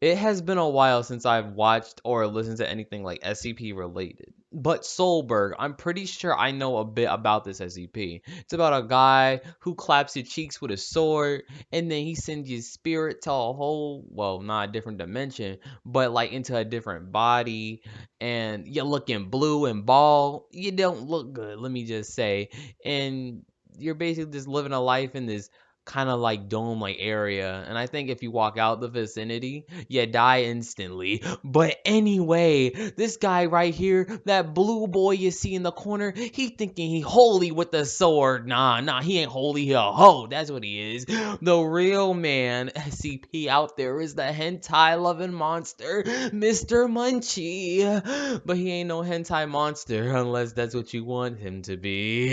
It has been a while since I've watched or listened to anything like SCP related. But SOULBERG, I'm pretty sure I know a bit about this SCP. It's about a guy who claps your cheeks with a sword, and then he sends your spirit to a whole, well, not a different dimension, but like into a different body, and you're looking blue and bald. You don't look good, let me just say. And you're basically just living a life in this kind of like dome like area, and I think if you walk out the vicinity you die instantly. But anyway, this guy right here, that blue boy you see in the corner, he thinking he holy with the sword. Nah, he ain't holy, he a hoe. That's what he is. The real man SCP out there is the hentai loving monster, Mr. Munchie. But he ain't no hentai monster unless that's what you want him to be.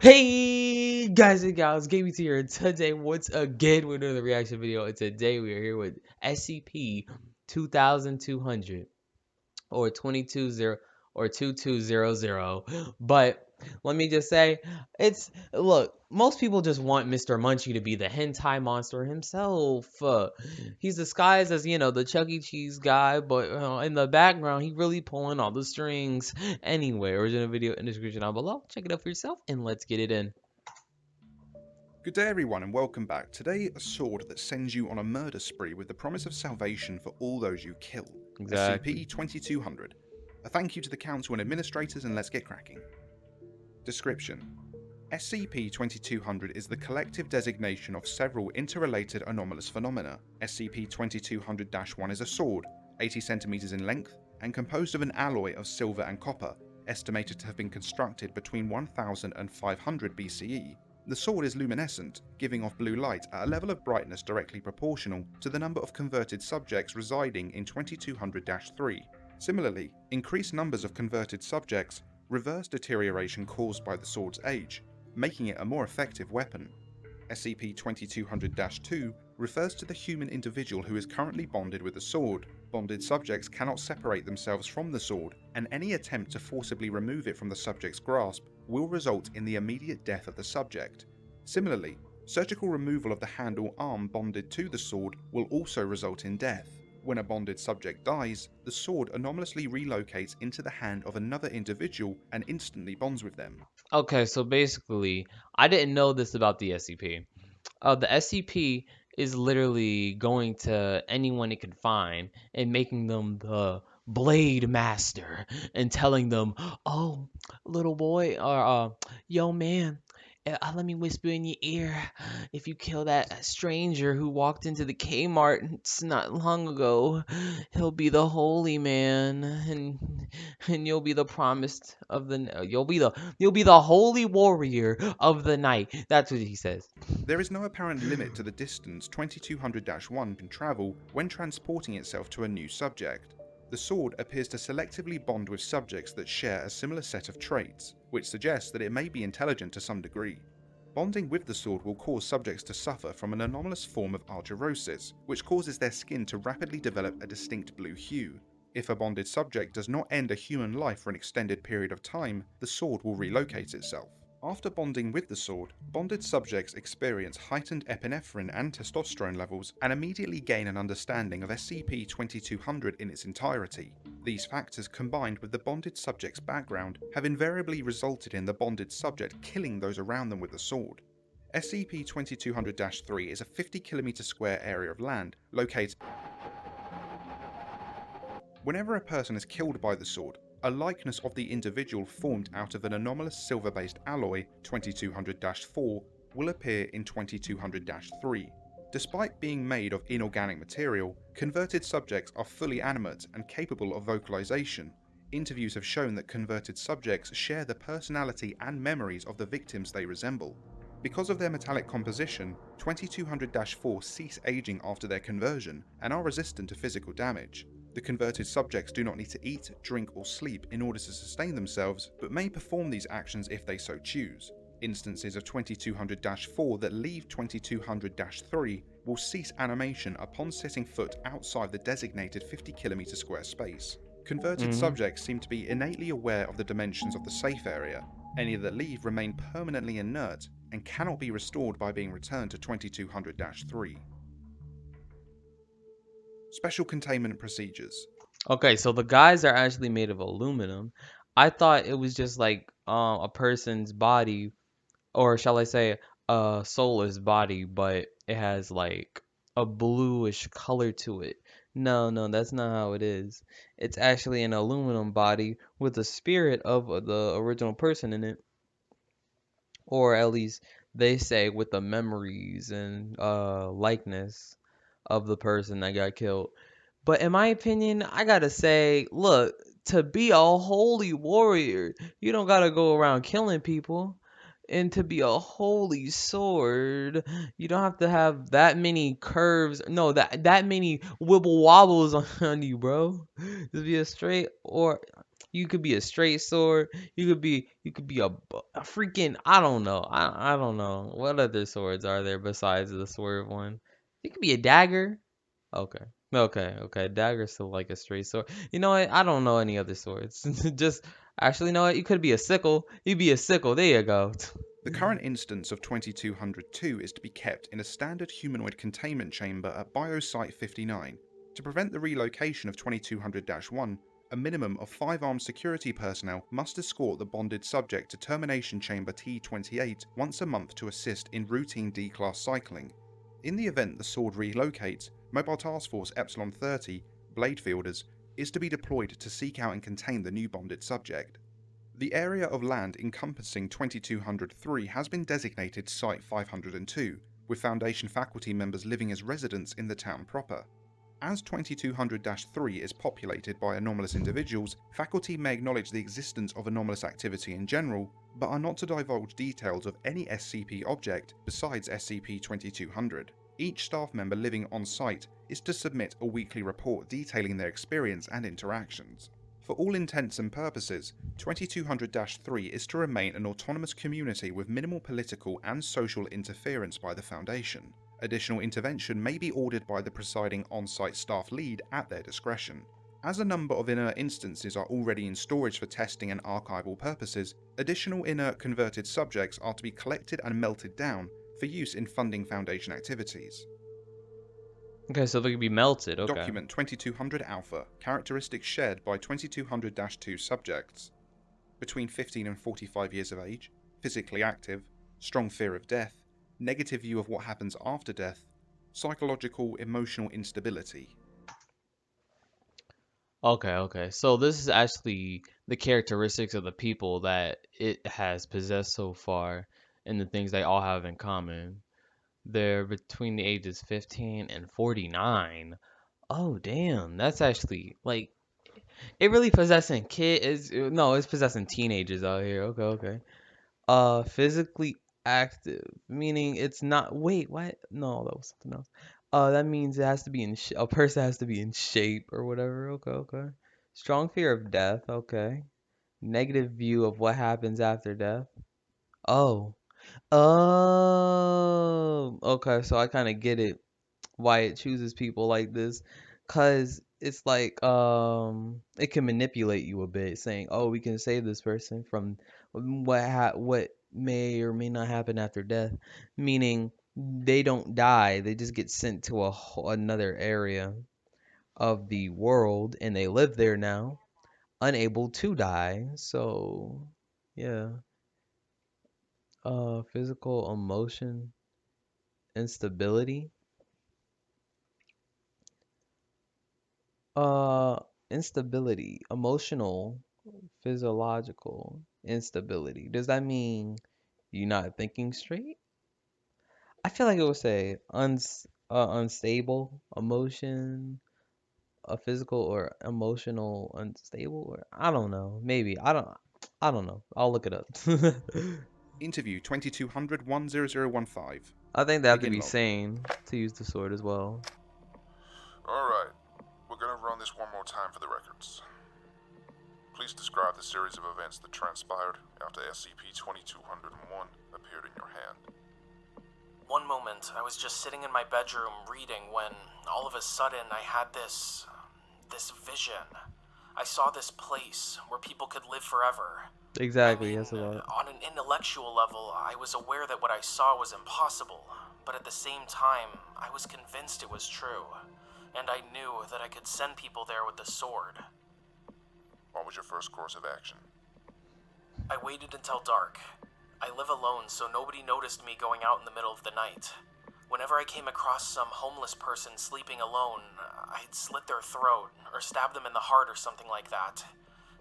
Hey guys and gals, Gaming here today once again with another reaction video, and today we are here with SCP-2200 or 220 or 2200. But let me just say, look, most people just want Mr. Munchie to be the hentai monster himself. He's disguised as, the Chuck E. Cheese guy, but in the background, he really pulling all the strings. Anyway, original video in the description down below. Check it out for yourself, and let's get it in. Good day everyone and welcome back. Today, a sword that sends you on a murder spree with the promise of salvation for all those you kill. Exactly. SCP-2200. A thank you to the Council and Administrators, and let's get cracking. Description: SCP-2200 is the collective designation of several interrelated anomalous phenomena. SCP-2200-1 is a sword, 80 cm in length, and composed of an alloy of silver and copper, estimated to have been constructed between 1000 and 500 BCE. The sword is luminescent, giving off blue light at a level of brightness directly proportional to the number of converted subjects residing in 2200-3. Similarly, increased numbers of converted subjects reverse deterioration caused by the sword's age, making it a more effective weapon. SCP-2200-2 refers to the human individual who is currently bonded with the sword. Bonded subjects cannot separate themselves from the sword, and any attempt to forcibly remove it from the subject's grasp will result in the immediate death of the subject. Similarly, surgical removal of the hand or arm bonded to the sword will also result in death. When a bonded subject dies, the sword anomalously relocates into the hand of another individual and instantly bonds with them. Okay, so basically, I didn't know this about the SCP. The SCP is literally going to anyone it can find and making them the Blade Master and telling them, "Oh, little boy, or yo man, let me whisper in your ear. If you kill that stranger who walked into the Kmart not long ago, he'll be the holy man, and you'll be the promised of the you'll be the holy warrior of the night." That's what he says. There is no apparent limit to the distance 2200-1 can travel when transporting itself to a new subject. The sword appears to selectively bond with subjects that share a similar set of traits, which suggests that it may be intelligent to some degree. Bonding with the sword will cause subjects to suffer from an anomalous form of argyrosis, which causes their skin to rapidly develop a distinct blue hue. If a bonded subject does not end a human life for an extended period of time, the sword will relocate itself. After bonding with the sword, bonded subjects experience heightened epinephrine and testosterone levels and immediately gain an understanding of SCP-2200 in its entirety. These factors, combined with the bonded subject's background, have invariably resulted in the bonded subject killing those around them with the sword. SCP-2200-3 is a 50 km² area of land located. Whenever a person is killed by the sword, a likeness of the individual formed out of an anomalous silver-based alloy, 2200-4, will appear in 2200-3. Despite being made of inorganic material, converted subjects are fully animate and capable of vocalization. Interviews have shown that converted subjects share the personality and memories of the victims they resemble. Because of their metallic composition, 2200-4 cease aging after their conversion and are resistant to physical damage. The converted subjects do not need to eat, drink, or sleep in order to sustain themselves, but may perform these actions if they so choose. Instances of 2200-4 that leave 2200-3 will cease animation upon setting foot outside the designated 50 km² space. Converted subjects seem to be innately aware of the dimensions of the safe area. Any that leave remain permanently inert and cannot be restored by being returned to 2200-3. Special containment procedures. Okay, so the guys are actually made of aluminum. I thought it was just like a person's body, or shall I say a soulless body, but it has like a bluish color to it. No, no, that's not how it is. It's actually an aluminum body with the spirit of the original person in it, or at least they say with the memories and likeness of the person that got killed. But in my opinion, I gotta say, look, to be a holy warrior, you don't gotta go around killing people. And to be a holy sword, you don't have to have that many curves. No, that many wibble wobbles on you, bro. Just be a straight, or you could be a straight sword. You could be a freaking, I don't know. I don't know. What other swords are there besides the swerve one? You could be a dagger. Okay. Okay. Dagger's still like a straight sword. You know what? I don't know any other swords. Just actually, you know what? You could be a sickle. You'd be a sickle. There you go. The current instance of 2202 is to be kept in a standard humanoid containment chamber at Biosite 59. To prevent the relocation of 2200-1, a minimum of 5 armed security personnel must escort the bonded subject to Termination Chamber T28 once a month to assist in routine D-Class cycling. In the event the sword relocates, Mobile Task Force Epsilon 30, Bladefielders, is to be deployed to seek out and contain the new bonded subject. The area of land encompassing 2203 has been designated Site 502, with Foundation faculty members living as residents in the town proper. As 2200-3 is populated by anomalous individuals, faculty may acknowledge the existence of anomalous activity in general, but are not to divulge details of any SCP object besides SCP-2200. Each staff member living on site is to submit a weekly report detailing their experience and interactions. For all intents and purposes, 2200-3 is to remain an autonomous community with minimal political and social interference by the Foundation. Additional intervention may be ordered by the presiding on-site staff lead at their discretion. As a number of inert instances are already in storage for testing and archival purposes, additional inert converted subjects are to be collected and melted down for use in funding Foundation activities. Okay, so they could be melted. Okay. Document 2200 Alpha, characteristics shared by 2200-2 subjects. Between 15 and 45 years of age, physically active, strong fear of death, negative view of what happens after death, psychological, emotional instability. Okay. So this is actually the characteristics of the people that it has possessed so far and the things they all have in common. They're between the ages 15 and 49. Oh, damn. That's actually like it really possessing kids. No, it's possessing teenagers out here. Okay. Physically active, meaning it's not. Wait, what? No, that was something else. That means it has to be a person has to be in shape or whatever. Okay. Strong fear of death. Okay. Negative view of what happens after death. Oh. Oh. Okay, so I kind of get it why it chooses people like this, cause it's like it can manipulate you a bit, saying, "Oh, we can save this person from what may or may not happen after death," meaning they don't die, they just get sent to another area of the world and they live there now, unable to die. So, yeah, physical emotion instability. Uh, Instability, emotional, physiological instability. Does that mean you're not thinking straight? I feel like it would say unstable emotion, a physical or emotional unstable, or I don't know. Maybe I don't know. I'll look it up. Interview 2200-10015. I think they have to Begin be log. sane to use the sword as well. Alright, we're gonna run this one more time for the records. Please describe the series of events that transpired after SCP-2201 appeared in your hand. One moment, I was just sitting in my bedroom reading when, all of a sudden, I had this vision. I saw this place where people could live forever. Exactly. That's a lot. On an intellectual level, I was aware that what I saw was impossible, but at the same time, I was convinced it was true. and I knew that I could send people there with the sword. What was your first course of action? I waited until dark. I live alone, so nobody noticed me going out in the middle of the night. Whenever I came across some homeless person sleeping alone, I'd slit their throat, or stab them in the heart or something like that.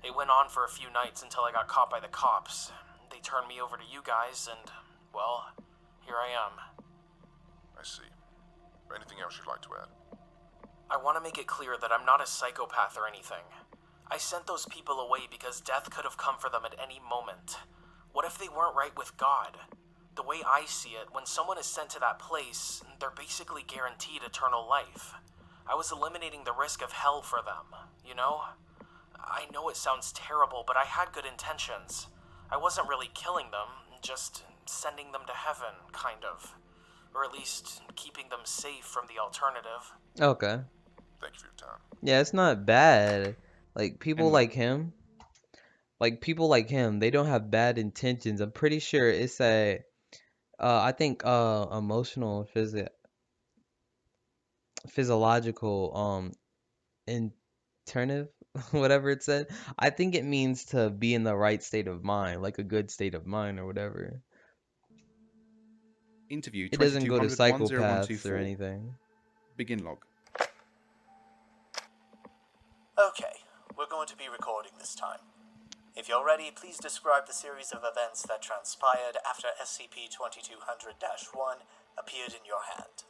It went on for a few nights until I got caught by the cops. They turned me over to you guys, and, well, here I am. I see. Anything else you'd like to add? I want to make it clear that I'm not a psychopath or anything. I sent those people away because death could have come for them at any moment. What if they weren't right with God? The way I see it, when someone is sent to that place, they're basically guaranteed eternal life. I was eliminating the risk of hell for them, you know? I know it sounds terrible, but I had good intentions. I wasn't really killing them, just sending them to heaven, kind of. Or at least keeping them safe from the alternative. Okay. Thank you for your time. Yeah, it's not bad. Like people End log. people like him, they don't have bad intentions. I'm pretty sure it's a I think emotional physiological internative whatever it said. I think it means to be in the right state of mind, like a good state of mind or whatever. Interview It doesn't go to 2200 psychopaths or 10124. anything. Begin log. Okay, we're going to be recording this time. If you're ready, please describe the series of events that transpired after SCP-2200-1 appeared in your hand.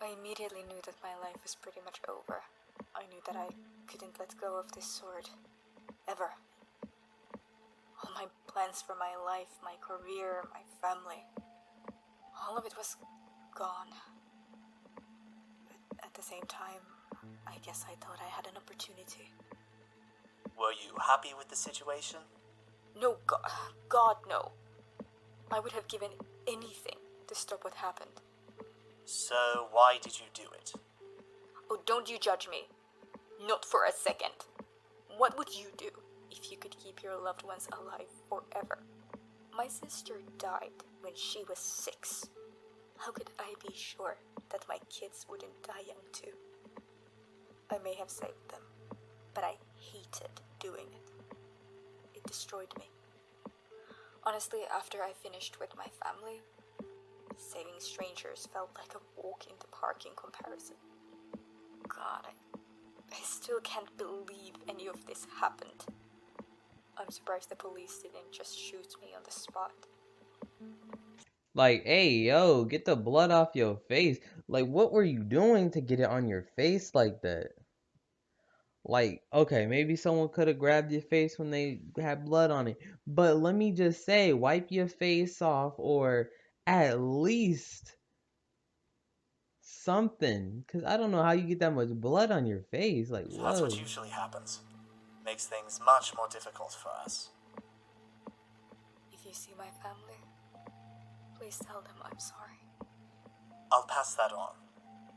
I immediately knew that my life was pretty much over. I knew that I couldn't let go of this sword. Ever. All my plans for my life, my career, my family, all of it was gone. But at the same time, I guess I thought I had an opportunity. Were you happy with the situation? No, God, no. I would have given anything to stop what happened. So why did you do it? Oh, don't you judge me. Not for a second. What would you do if you could keep your loved ones alive forever? My sister died when she was 6. How could I be sure that my kids wouldn't die young too? I may have saved them, but I hated doing it. It destroyed me. Honestly, after I finished with my family, saving strangers felt like a walk in the park in comparison. God, I still can't believe any of this happened. I'm surprised the police didn't just shoot me on the spot. Like, hey, yo, get the blood off your face. Like, what were you doing to get it on your face like that? Like, okay, maybe someone could have grabbed your face when they had blood on it. But let me just say, wipe your face off or at least something. Because I don't know how you get that much blood on your face. Like, whoa. That's what usually happens. Makes things much more difficult for us. If you see my family, please tell them I'm sorry. I'll pass that on.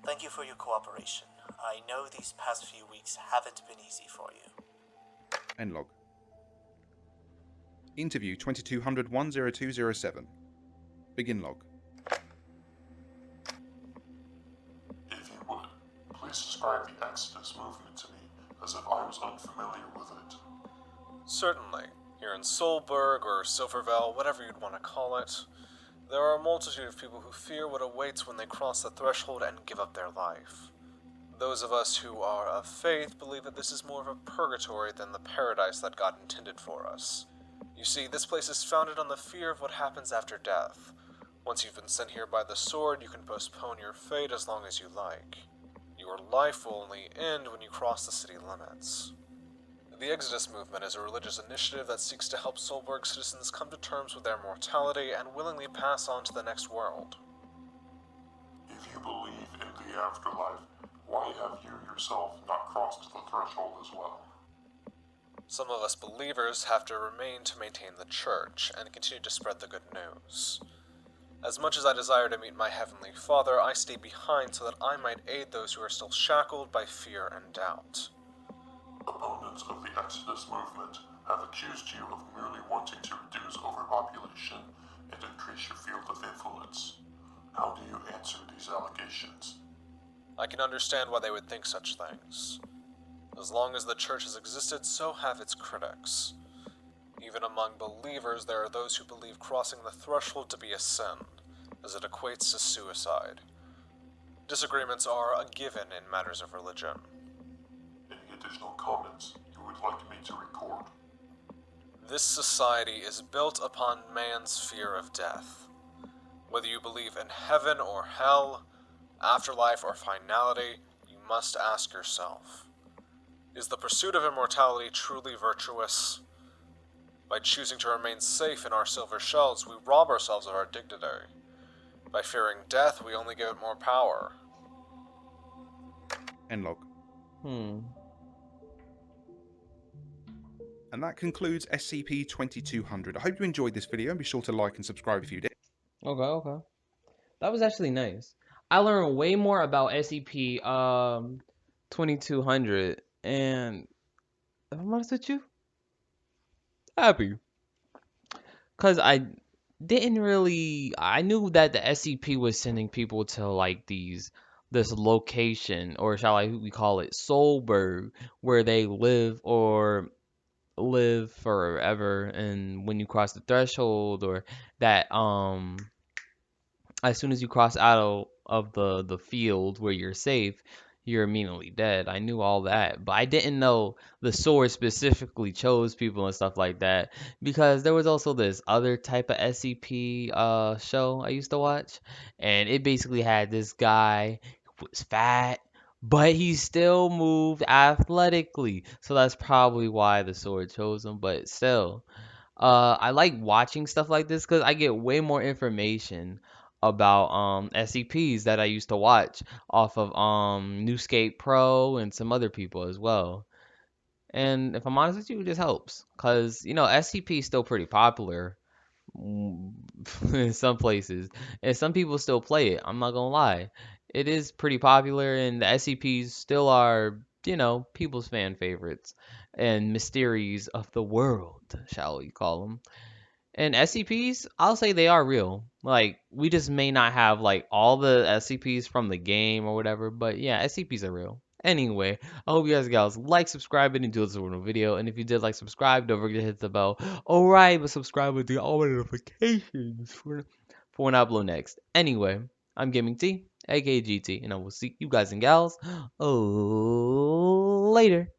Thank you for your cooperation. I know these past few weeks haven't been easy for you. End log. Interview 2200 10207. Begin log. If you would, please describe the Exodus movement to me as if I was unfamiliar with it. Certainly. Here in SOULBERG or Silvervale, whatever you'd want to call it, there are a multitude of people who fear what awaits when they cross the threshold and give up their life. Those of us who are of faith believe that this is more of a purgatory than the paradise that God intended for us. You see, this place is founded on the fear of what happens after death. Once you've been sent here by the sword, you can postpone your fate as long as you like. Your life will only end when you cross the city limits. The Exodus movement is a religious initiative that seeks to help SOULBERG citizens come to terms with their mortality and willingly pass on to the next world. If you believe in the afterlife, why have you yourself not crossed the threshold as well? Some of us believers have to remain to maintain the church and continue to spread the good news. As much as I desire to meet my Heavenly Father, I stay behind so that I might aid those who are still shackled by fear and doubt. Opponents of the Exodus movement have accused you of merely wanting to reduce overpopulation and increase your field of influence. How do you answer these allegations? I can understand why they would think such things. As long as the church has existed, so have its critics. Even among believers, there are those who believe crossing the threshold to be a sin, as it equates to suicide. Disagreements are a given in matters of religion. Any additional comments you would like me to record? This society is built upon man's fear of death. Whether you believe in heaven or hell, afterlife or finality, you must ask yourself, is the pursuit of immortality truly virtuous? By choosing to remain safe in our silver shells, we rob ourselves of our dignity. By fearing death, we only give it more power. End log. And that concludes SCP-2200. I hope you enjoyed this video, and be sure to like and subscribe if you did. Okay. That was actually nice. I learned way more about SCP 2200, and if I'm honest with you, happy. Cause I knew that the SCP was sending people to like this location, or shall we call it SOULBERG, where they live forever, and when you cross the threshold, or that as soon as you cross out of the field where you're safe, you're immediately dead. I knew all that, but I didn't know the sword specifically chose people and stuff like that, because there was also this other type of SCP show I used to watch, and it basically had this guy who was fat, but he still moved athletically. So that's probably why the sword chose him, but still. I like watching stuff like this because I get way more information about SCPs that I used to watch off of Newscape Pro and some other people as well. And if I'm honest with you, it just helps because SCP is still pretty popular in some places, and some people still play it. I'm not gonna lie, it is pretty popular, and the SCPs still are people's fan favorites and mysteries of the world, shall we call them. And SCPs, I'll say they are real. Like, we just may not have like all the SCPs from the game or whatever, but yeah, SCPs are real. Anyway, I hope you guys like, subscribe, and enjoy this video. And if you did like, subscribe, don't forget to hit the bell. Alright, but subscribe with the all notifications for when I upload next. Anyway, I'm Gaming T, aka GT, and I will see you guys and gals later.